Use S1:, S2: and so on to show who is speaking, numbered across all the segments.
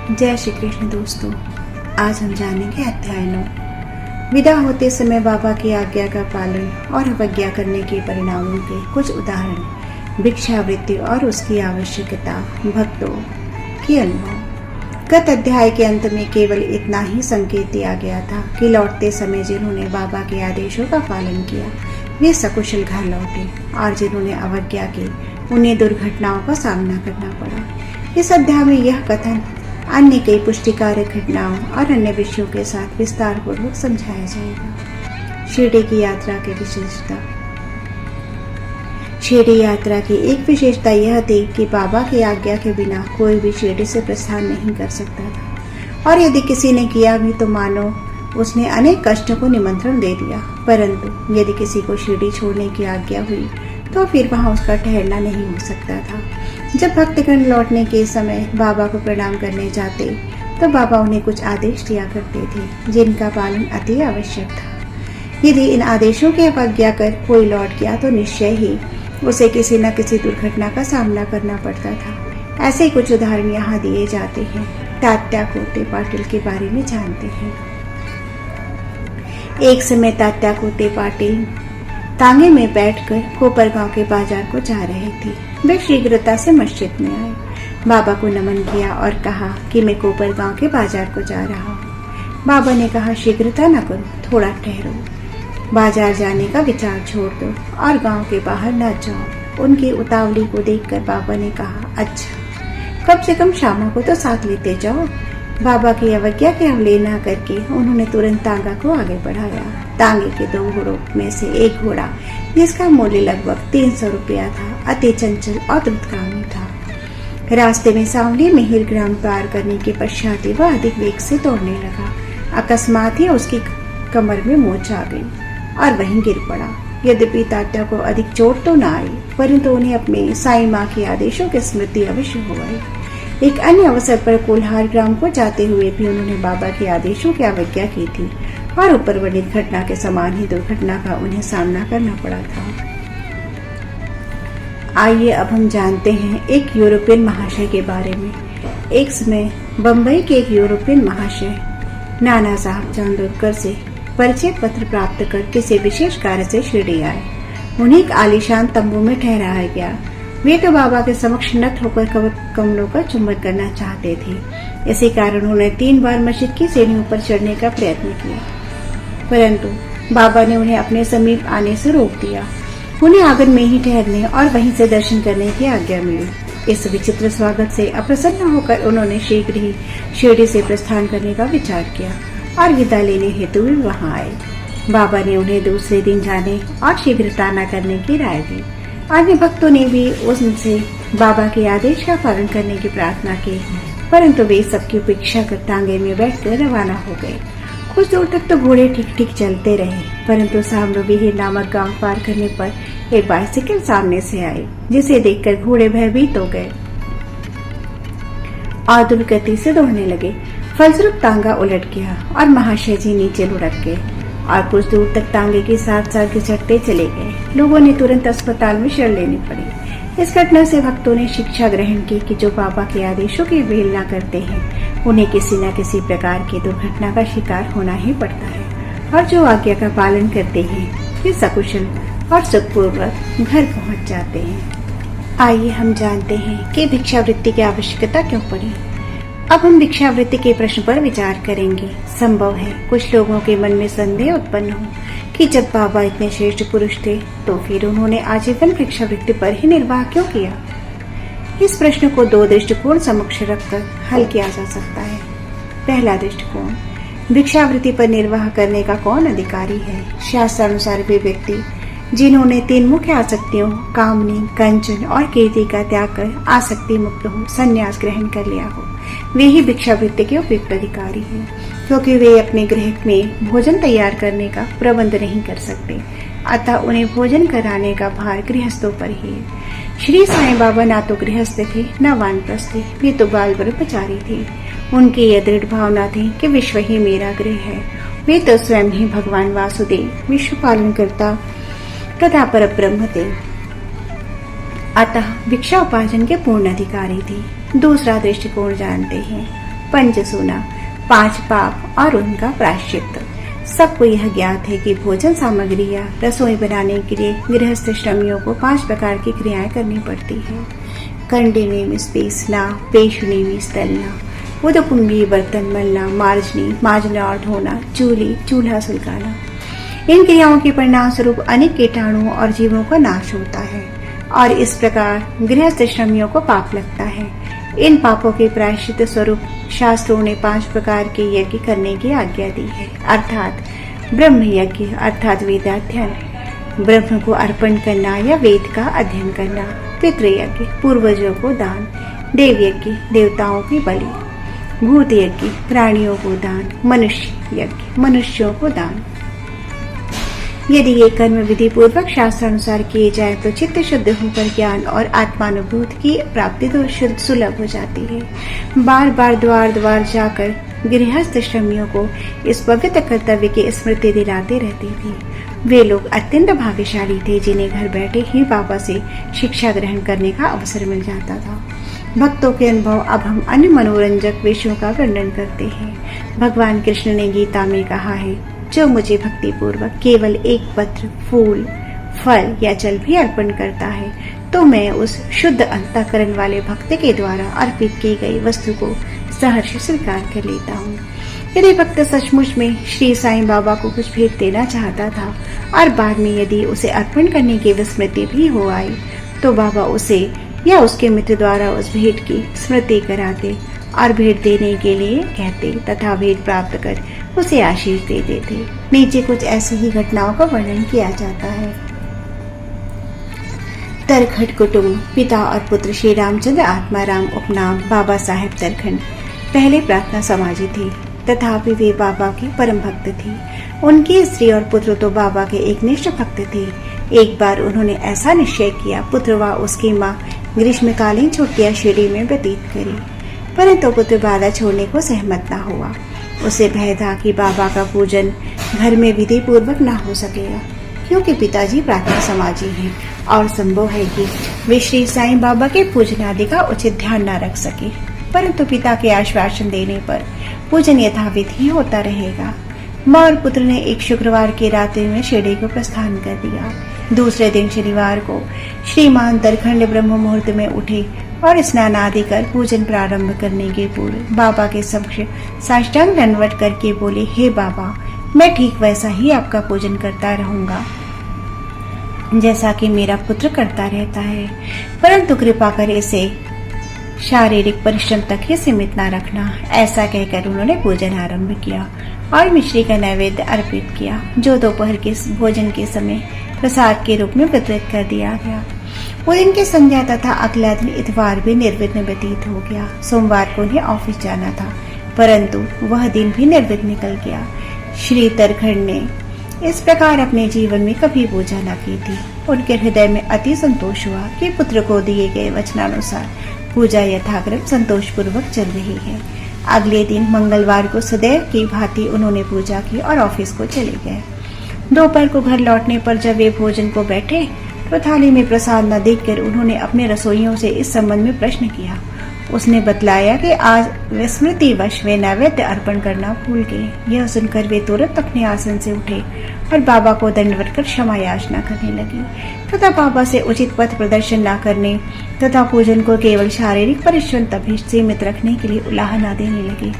S1: जय श्री कृष्ण दोस्तों। आज हम जानेंगे अध्याय 9। विदा होते समय बाबा की आज्ञा का पालन और अवज्ञा करने के परिणामों के कुछ उदाहरण, भिक्षावृत्ति और उसकी आवश्यकता, भक्तों की अनुभव। गत अध्याय के अंत में केवल इतना ही संकेत दिया गया था कि लौटते समय जिन्होंने बाबा के आदेशों का पालन किया वे सकुशल घर लौटे और जिन्होंने अवज्ञा की उन्हें दुर्घटनाओं का सामना करना पड़ा। इस अध्याय में यह कथन अन्य कई पुष्टिकारक घटनाओं और अन्य विषयों के साथ विस्तार पूर्वक समझाया जाएगा। शिरडी की यात्रा की विशेषता। शिरडी यात्रा की एक विशेषता यह थी कि बाबा की आज्ञा के बिना कोई भी शिरडी से प्रस्थान नहीं कर सकता था, और यदि किसी ने किया भी तो मानो उसने अनेक कष्टों को निमंत्रण दे दिया। परंतु यदि किसी को शिरडी छोड़ने की आज्ञा हुई तो फिर वहां उसका ठहरना नहीं हो सकता था। जब भक्तगण लौटने के समय बाबा को प्रणाम करने जाते तो बाबा उन्हें कुछ आदेश दिया करते थे जिनका पालन अति आवश्यक था। यदि इन आदेशों की अवज्ञा कर कोई लौट गया तो निश्चय ही उसे किसी न किसी दुर्घटना का सामना करना पड़ता था। ऐसे कुछ उदाहरण यहाँ दिए जाते हैं। तात्या कोटे पाटिल के बारे में जानते हैं। एक समय तात्या कोटे पाटिल तांगे में बैठकर कोपरगांव के बाजार को जा रहे थे। वे शीघ्रता से मस्जिद में आए, बाबा को नमन किया और कहा कि मैं कोपरगांव के बाजार को जा रहा हूँ। बाबा ने कहा, शीघ्रता न करो, थोड़ा ठहरो, बाजार जाने का विचार छोड़ दो और गांव के बाहर न जाओ। उनकी उतावली को देखकर बाबा ने कहा, अच्छा, कम से कम शामा को तो साथ लेते जाओ। बाबा की अवज्ञा की अवहेलना करके उन्होंने तुरंत तांगा को आगे बढ़ाया। तांगे के 2 घोड़ों में से एक घोड़ा, जिसका मूल्य लगभग 300 रुपया था, अति चंचल और द्रुतगामी था। रास्ते में सांवली मिहिर ग्राम पार करने के पश्चात वह अधिक वेग से दौड़ने लगा। अकस्मात ही उसकी कमर में मोच आ गई और वहीं गिर पड़ा। यद्यपि तात्या को अधिक चोट तो न आई, परंतु उन्हें अपने साई माँ के आदेशों की स्मृति अवश्य हो गई। एक अन्य अवसर पर कोल्हार ग्राम को जाते हुए भी उन्होंने बाबा के आदेशों की अवज्ञा की थी और ऊपर वर्णित घटना के समान ही दुर्घटना का उन्हें सामना करना पड़ा था। आइए अब हम जानते हैं एक यूरोपियन महाशय के बारे में। एक समय बंबई के एक यूरोपियन महाशय नाना साहब चांदोरकर से परिचय पत्र प्राप्त कर किसी विशेष कार्य से शिरडी आए। उन्हें एक आलीशान तंबू में ठहराया गया। वे तो बाबा के समक्ष नत होकर कमलों का चुंबन करना चाहते थे। इसी कारण उन्होंने 3 बार मस्जिद की सीढ़ियों पर चढ़ने का प्रयत्न किया, परंतु बाबा ने उन्हें अपने समीप आने से रोक दिया। उन्हें आंगन में ही ठहरने और वहीं से दर्शन करने की आज्ञा मिली। इस विचित्र स्वागत से अप्रसन्न होकर उन्होंने शीघ्र ही शिरडी से प्रस्थान करने का विचार किया और विदा लेने हेतु भी वहां आए। बाबा ने उन्हें दूसरे दिन जाने और शीघ्रता न करने की राय दी। अन्य भक्तों ने भी उनसे बाबा के आदेश का पालन करने की प्रार्थना की, परंतु वे सबकी उपेक्षा कर तांगे में बैठकर रवाना हो गए। कुछ दूर तक तो घोड़े ठीक ठीक चलते रहे, परंतु साम्रविहीर नामक गांव पार करने पर एक बाइसिकल सामने से आई, जिसे देखकर घोड़े भयभीत हो गए और दुर्गति से दौड़ने लगे। फलस्वरूप तांगा उलट गया और महाशय जी नीचे लुढ़क गए और कुछ दूर तक तांगे के साथ साथ घिसटते चले गए। लोगों ने तुरंत अस्पताल में शरण लेनी पड़ी। इस घटना से भक्तों ने शिक्षा ग्रहण की कि जो बाबा के आदेशों की अवहेलना करते हैं उन्हें किसी न किसी प्रकार की दुर्घटना का शिकार होना ही पड़ता है, और जो आज्ञा का पालन करते हैं वे सकुशल और सुखपूर्वक घर पहुँच जाते हैं। आइए हम जानते हैं कि भिक्षावृत्ति की आवश्यकता क्यों पड़ी। अब हम भिक्षावृत्ति के प्रश्न पर विचार करेंगे। संभव है कुछ लोगों के मन में संदेह उत्पन्न हो कि जब बाबा इतने श्रेष्ठ पुरुष थे तो फिर उन्होंने आजीवन भिक्षावृत्ति पर ही निर्वाह क्यों किया। इस प्रश्न को 2 दृष्टिकोण समक्ष रखकर हल किया जा सकता है। पहला दृष्टिकोण, भिक्षावृत्ति पर निर्वाह करने का कौन अधिकारी है। शास्त्रानुसार वे व्यक्ति जिन्होंने 3 मुख्य आसक्तियों कामनी, कंचन और कीर्ति का त्याग कर आसक्ति मुक्त हो संन्यास ग्रहण कर लिया हो, वे ही भिक्षावृत्ति के उपयुक्त अधिकारी हैं, क्योंकि वे अपने गृह में भोजन तैयार करने का प्रबंध नहीं कर सकते। अतः उन्हें भोजन कराने का भार गृहस्थों पर ही है। श्री साईं बाबा ना तो गृहस्थ थे न वानप्रस्थ थे, वे तो बाल ब्रह्मचारी थे। उनकी यह दृढ़ भावना थी कि विश्व ही मेरा गृह है। वे तो स्वयं ही भगवान वासुदेव विश्व पालन करता तथा परब्रह्म थे। अतः भिक्षा उपार्जन के पूर्ण अधिकारी थे। दूसरा दृष्टिकोण जानते हैं। पंच सोना, 5 पाप और उनका प्रायश्चित। सबको यह ज्ञात है कि भोजन सामग्री या रसोई बनाने के लिए गृहस्थ श्रमियों को 5 प्रकार की क्रियाएं करनी पड़ती है। कंडे में पीसना, पेशनी में तलना, उदकुंभी बर्तन मलना, मार्जना और धोना, चूल्हा सुलगाना। इन क्रियाओं के परिणाम स्वरूप अनेक कीटाणुओं और जीवों का नाश होता है और इस प्रकार गृहस्थ श्रमियों को पाप लगता है। इन पापों के प्रायश्चित स्वरूप शास्त्रों ने 5 प्रकार के यज्ञ करने की आज्ञा दी है, अर्थात ब्रह्म यज्ञ अर्थात वेदाध्ययन, ब्रह्म को अर्पण करना या वेद का अध्ययन करना, पितृयज्ञ पूर्वजों को दान, देव यज्ञ देवताओं की बलि, भूत यज्ञ प्राणियों को दान, मनुष्य यज्ञ मनुष्यों को दान। यदि ये कर्म विधि पूर्वक शास्त्रानुसार किए जाए तो चित्त शुद्ध होकर ज्ञान और आत्मानुभूति की प्राप्ति तो सुलभ हो जाती है। बार बार द्वार द्वार जाकर गृहस्थ श्रमियों को इस पवित्र कर्तव्य की स्मृति दिलाते रहते थे। वे लोग अत्यंत भाग्यशाली थे जिन्हें घर बैठे ही बाबा से शिक्षा ग्रहण करने का अवसर मिल जाता था। भक्तों के अनुभव अब हम अन्य मनोरंजक विषयों का वर्णन करते हैं। भगवान कृष्ण ने गीता में कहा है, जो मुझे भक्ति पूर्वक केवल एक पत्र, फूल, फल या जल भी अर्पण करता है तो मैं उस शुद्ध अंतःकरण वाले भक्त के द्वारा अर्पित की गई वस्तु को सहर्ष स्वीकार कर लेता हूँ। यदि भक्त सचमुच में श्री साईं बाबा को कुछ भेंट देना चाहता था और बाद में यदि उसे अर्पण करने की विस्मृति भी हो आई तो बाबा उसे या उसके मित्र द्वारा उस भेंट की स्मृति कराते और भेंट देने के लिए कहते तथा भेंट प्राप्त कर उसे आशीष दे देते। नीचे कुछ ऐसी ही घटनाओं का वर्णन किया जाता है। तरखंड कुटुंब, पिता और पुत्र श्री रामचंद्र आत्माराम उपनाम बाबा साहेब तरखंड पहले प्रार्थना समाजी थे, तथापि वे बाबा के परम भक्त थे। उनकी स्त्री और पुत्र तो बाबा के एक निष्ठ भक्त थे। एक बार उन्होंने ऐसा निश्चय किया पुत्र व उसकी माँ ग्रीष्मकालीन छुट्टियां शिरडी में व्यतीत करी, परंतु पुत्र बाधा छोड़ने को सहमत न हुआ। उसे भय था कि बाबा का पूजन घर में विधि पूर्वक न हो सकेगा, क्योंकि पिताजी प्रार्थना समाजी हैं और संभव है कि वे श्री साईं बाबा के पूजन आदि का उचित ध्यान न रख सके। परंतु पिता के आश्वासन देने पर पूजन यथाविध ही होता रहेगा। माँ और पुत्र ने एक शुक्रवार की रात्रि में शिरडी को प्रस्थान कर दिया। दूसरे दिन शनिवार को श्रीमान तरखंड ब्रह्म मुहूर्त में उठे और स्नान आदि कर पूजन प्रारंभ करने के पूर्व बाबा के समक्ष साष्टांग दंडवत करके बोले, हे बाबा, मैं ठीक वैसा ही आपका पूजन करता रहूंगा जैसा कि मेरा पुत्र करता रहता है, परंतु कृपा कर इसे शारीरिक परिश्रम तक ही सीमित न रखना। ऐसा कहकर उन्होंने पूजन आरंभ किया और मिश्री का नैवेद्य अर्पित किया, जो दोपहर के भोजन के समय प्रसाद के रूप में वितरित कर दिया गया। वो दिन की संध्या तथा अगला दिन इतवार भी निर्विघ्न व्यतीत हो गया। सोमवार को उन्हें ऑफिस जाना था, परंतु वह दिन भी निर्विघ्न निकल गया। श्री तरखंड ने इस प्रकार अपने जीवन में कभी पूजा न की थी। उनके हृदय में अति संतोष हुआ कि पुत्र को दिए गए वचनानुसार पूजा यथाक्रम संतोष पूर्वक चल रही है। अगले दिन मंगलवार को सदैव की भांति उन्होंने पूजा की और ऑफिस को चले गए। दोपहर को घर लौटने पर जब वे भोजन को बैठे तो थाली में प्रसाद न देखकर उन्होंने अपने रसोइयों से इस संबंध में प्रश्न किया। उसने बतलाया कि आज विस्मृतिवश वे नैवेद्य अर्पण करना भूल गए। यह सुनकर वे तुरंत अपने आसन से उठे और बाबा को दंडवत कर क्षमा याचना करने लगी तथा बाबा से उचित पथ प्रदर्शन न करने तथा पूजन को केवल शारीरिक परिश्रम तक ही सीमित रखने के लिए उलाहना देने लगी।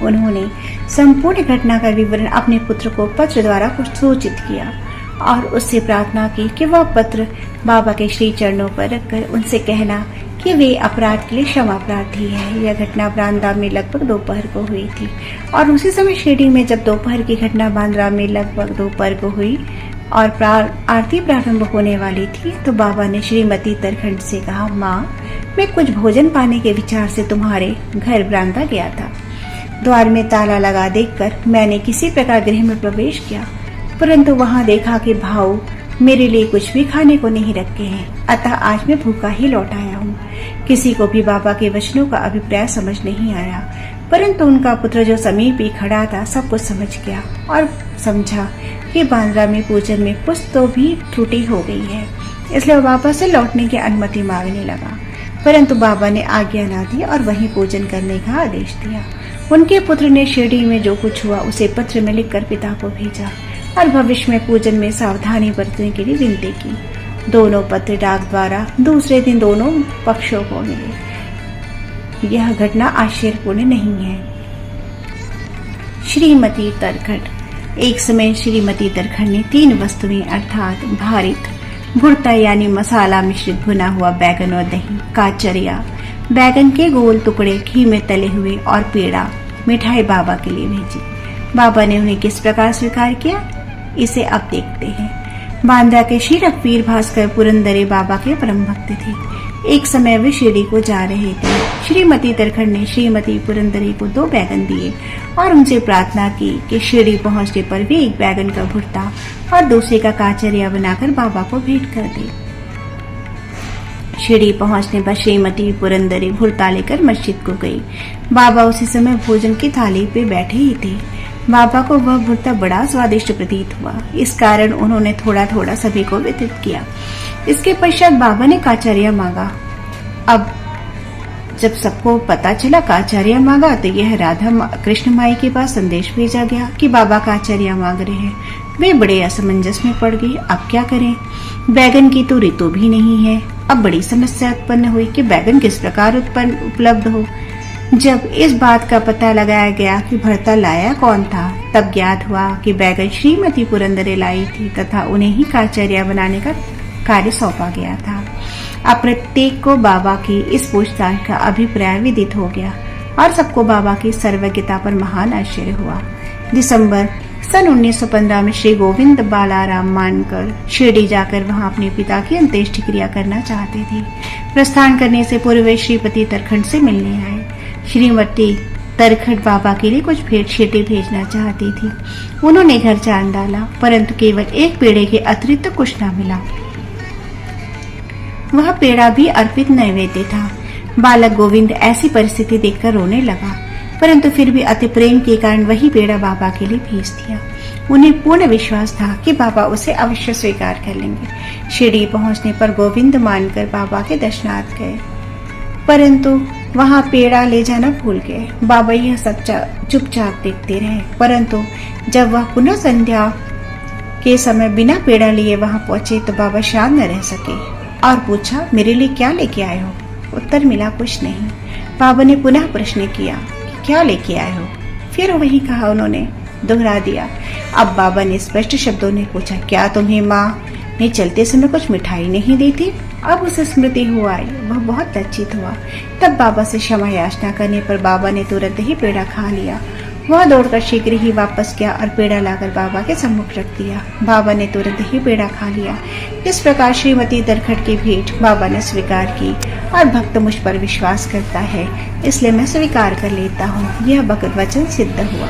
S1: उन्होंने संपूर्ण घटना का विवरण अपने पुत्र को पत्र द्वारा सूचित किया और उससे प्रार्थना की कि वह पत्र बाबा के श्री चरणों पर रखकर उनसे कहना कि वे अपराध के लिए क्षमा प्रार्थी है। यह घटना बांद्रा में लगभग दोपहर को हुई थी और उसी समय शिरडी में जब दोपहर की घटना बांद्रा में लगभग दोपहर को हुई और आरती प्रारंभ होने वाली थी तो बाबा ने श्रीमती तरखंड से कहा, माँ, मैं कुछ भोजन पाने के विचार से तुम्हारे घर बांद्रा गया था। द्वार में ताला लगा देखकर मैंने किसी प्रकार गृह में प्रवेश किया, परंतु वहां देखा कि भाऊ मेरे लिए कुछ भी खाने को नहीं रखे हैं, अतः आज मैं भूखा ही लौट आया हूँ। किसी को भी बाबा के वचनों का अभिप्राय समझ नहीं आया, परंतु उनका पुत्र जो समीप ही खड़ा था सब कुछ समझ गया और समझा कि बांद्रा में पूजन में कुछ तो भी त्रुटि हो गई है, इसलिए बाबा से लौटने की अनुमति मांगने लगा। परंतु बाबा ने आज्ञा ना दी और वहीं पूजन करने का आदेश दिया। उनके पुत्र ने शिरडी में जो कुछ हुआ उसे पत्र में लिखकर पिता को भेजा और भविष्य में पूजन में सावधानी बरतने के लिए विनती की। दोनों पत्र डाक द्वारा दूसरे दिन दोनों पक्षों को मिले। यह घटना आश्चर्यपूर्ण नहीं है। श्रीमती तरखट। एक समय श्रीमती तरखट ने 3 वस्तुएं अर्थात भारित भुर्ता यानी मसाला मिश्रित भुना हुआ बैगन और दही, काचरिया बैगन के गोल टुकड़े घी में तले हुए और पेड़ा मिठाई बाबा के लिए भेजी। बाबा ने उन्हें किस प्रकार स्वीकार किया, इसे अब देखते हैं। बांद्रा के श्री रघुवीर भास्कर पुरंदरे बाबा के परम भक्त थे। एक समय वे शिरडी को जा रहे थे। श्रीमती तरखट ने श्रीमती पुरंदरे को 2 बैगन दिए और उनसे प्रार्थना की कि शिरडी पहुंचने पर वे एक बैगन का भुर्ता और दूसरे का काचरिया बनाकर बाबा को भेंट कर दे। शिरडी पहुंचने पर श्रीमती पुरंदरे भुर्ता लेकर मस्जिद को गई। बाबा उसी समय भोजन की थाली पे बैठे ही थे। बाबा को वह भुर्ता बड़ा स्वादिष्ट प्रतीत हुआ। इस कारण उन्होंने थोड़ा थोड़ा सभी को वितरित किया। इसके पश्चात बाबा ने काचरिया मांगा। अब जब सबको पता चला काचरिया मांगा तो यह राधा कृष्ण माई के पास संदेश भेजा गया कि बाबा काचरिया मांग रहे हैं। वे बड़े असमंजस में पड़ गए। अब क्या करें, बैगन की तो ऋतु भी नहीं है। अब बड़ी समस्या उत्पन्न हुई कि बैगन किस प्रकार उपलब्ध हो। जब इस बात का पता लगाया गया कि भरता लाया कौन था, तब ज्ञात हुआ कि बैगन श्रीमती पुरंदरे लाई थी तथा उन्हें ही काचरिया बनाने का कार्य सौंपा गया था। अब प्रत्येक को बाबा की इस पूछताछ का अभिप्राय विदित हो गया और सबको बाबा की सर्वज्ञता पर महान आश्चर्य हुआ। दिसंबर सन 1915 में श्री गोविंद बालाराम मानकर शिरडी जाकर वहां अपने पिता की अंत्येष्टि क्रिया करना चाहते थे। प्रस्थान करने से पूर्व वे श्रीमती तरखट से मिलने आए। श्रीमती तरखट बाबा के लिए कुछ भेंट छींटे भेजना चाहती थी। उन्होंने घर जान डाला, परंतु केवल एक पेड़े के अतिरिक्त कुछ न मिला। वह पेड़ा भी अर्पित नैवेद्य था। बालक गोविंद ऐसी परिस्थिति देखकर रोने लगा, परंतु फिर भी अति प्रेम के कारण वही पेड़ा बाबा के लिए भेज दिया। उन्हें पूर्ण विश्वास था कि बाबा उसे अवश्य स्वीकार कर लेंगे। शिरडी पहुंचने पर गोविंद मानकर बाबा के दर्शनार्थ गए, परंतु वहां पेड़ा ले जाना भूल गए। बाबा यह सब चुपचाप देखते रहे, परंतु जब वह पुनः संध्या के समय बिना पेड़ा लिए वहां पहुंचे तो बाबा शांत न रह सके और पूछा, मेरे लिए क्या लेके आए हो? उत्तर मिला, कुछ नहीं। बाबा ने पुनः प्रश्न किया, क्या लेके आए हो? फिर वही कहा उन्होंने दोहरा दिया। अब बाबा ने स्पष्ट शब्दों में पूछा, क्या तुम्हें माँ ने चलते समय कुछ मिठाई नहीं दी थी? अब उसे स्मृति हो आई। वह बहुत लज्जित हुआ। तब बाबा से क्षमा याचना करने पर बाबा ने तुरंत ही पेड़ा खा लिया। वह दौड़कर शीघ्र ही वापस गया और पेड़ा लाकर बाबा के सम्मुख रख दिया। बाबा ने तुरंत ही पेड़ा खा लिया। इस प्रकार श्रीमती तरखट की भेंट बाबा ने स्वीकार की और भक्त मुझ पर विश्वास करता है, इसलिए मैं स्वीकार कर लेता हूँ। यह भगवत वचन सिद्ध हुआ।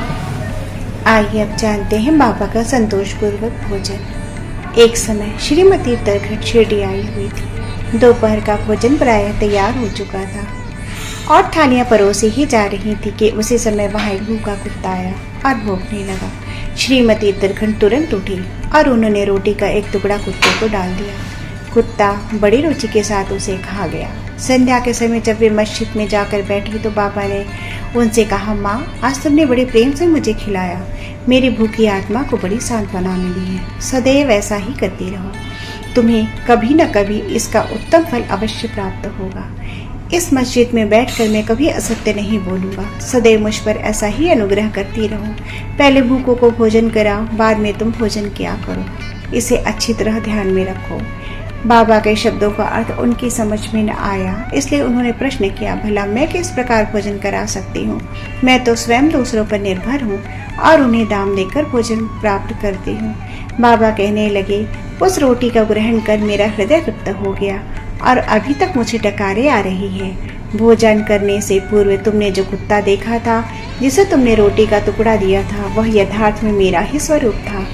S1: आइए अब जानते हैं बाबा का संतोषपूर्वक भोजन। एक समय श्रीमती तरखट शिरडी आई हुई थी। दोपहर का भोजन प्रायः तैयार हो चुका था और थालियां परोसी ही जा रही थी कि उसी समय वहां एक भूखा कुत्ता आया और भौंकने लगा। श्रीमती तरखट तुरंत उठी और उन्होंने रोटी का एक टुकड़ा कुत्ते को डाल दिया। कुत्ता बड़ी रुचि के साथ उसे खा गया। संध्या के समय जब वे मस्जिद में जाकर बैठी तो बाबा ने उनसे कहा, माँ, आज तुमने बड़े प्रेम से मुझे खिलाया। मेरी भूखी आत्मा को बड़ी सांत्वना मिली है। सदैव ऐसा ही करती रहो। तुम्हें कभी न कभी इसका उत्तम फल अवश्य प्राप्त होगा। इस मस्जिद में बैठकर मैं कभी असत्य नहीं बोलूंगा। सदैव मुझ पर ऐसा ही अनुग्रह करती रहो। पहले भूखों को भोजन कराओ, बाद में तुम भोजन किया करो। इसे अच्छी तरह ध्यान में रखो। बाबा के शब्दों का अर्थ उनकी समझ में न आया, इसलिए उन्होंने प्रश्न किया, भला मैं किस प्रकार भोजन करा सकती हूँ? मैं तो स्वयं दूसरों पर निर्भर हूँ और उन्हें दाम देकर भोजन प्राप्त करती हूँ। बाबा कहने लगे, उस रोटी का ग्रहण कर मेरा हृदय तृप्त हो गया और अभी तक मुझे टकारे आ रही है। भोजन करने से पूर्व तुमने जो कुत्ता देखा था, जिसे तुमने रोटी का टुकड़ा दिया था, वह यथार्थ में मेरा ही स्वरूप था।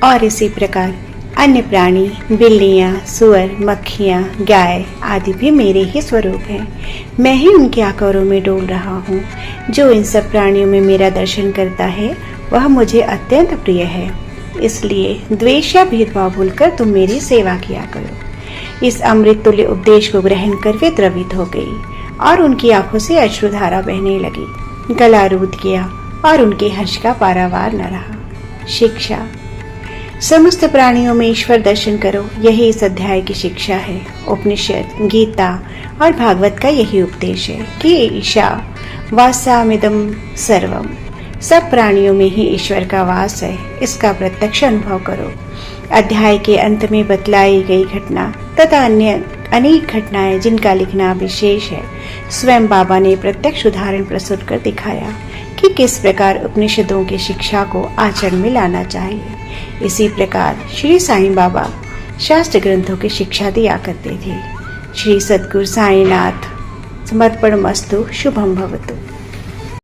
S1: और इसी प्रकार अन्य प्राणी, बिल्लियाँ, सुअर, मक्खियाँ, गाय आदि भी मेरे ही स्वरूप हैं। मैं ही उनके आकारों में डोल रहा हूँ। जो इन सब प्राणियों में मेरा दर्शन करता है वह मुझे अत्यंत प्रिय है। इसलिए द्वेष या भेदभाव भूलकर तुम मेरी सेवा किया करो। इस अमृत तुल्य उपदेश को ग्रहण कर वे द्रवित हो गई और उनकी आंखों से अश्रुधारा बहने लगी। गला रूद गया और उनके हर्ष का पारावार न रहा। शिक्षा। समस्त प्राणियों में ईश्वर दर्शन करो, यही इस अध्याय की शिक्षा है। उपनिषद, गीता और भागवत का यही उपदेश है कि ईशा वासामिदं सर्वम, सब प्राणियों में ही ईश्वर का वास है, इसका प्रत्यक्ष अनुभव करो। अध्याय के अंत में बतलाई गई घटना तथा अन्य अनेक घटनाएं जिनका लिखना विशेष है, स्वयं बाबा ने प्रत्यक्ष उदाहरण प्रस्तुत कर दिखाया कि किस प्रकार उपनिषदों की शिक्षा को आचरण में लाना चाहिए। इसी प्रकार श्री साईं बाबा शास्त्र ग्रंथों की शिक्षा दिया करते थे। श्री सद्गुरु साईनाथ समर्पण मस्तु। शुभम भवतु।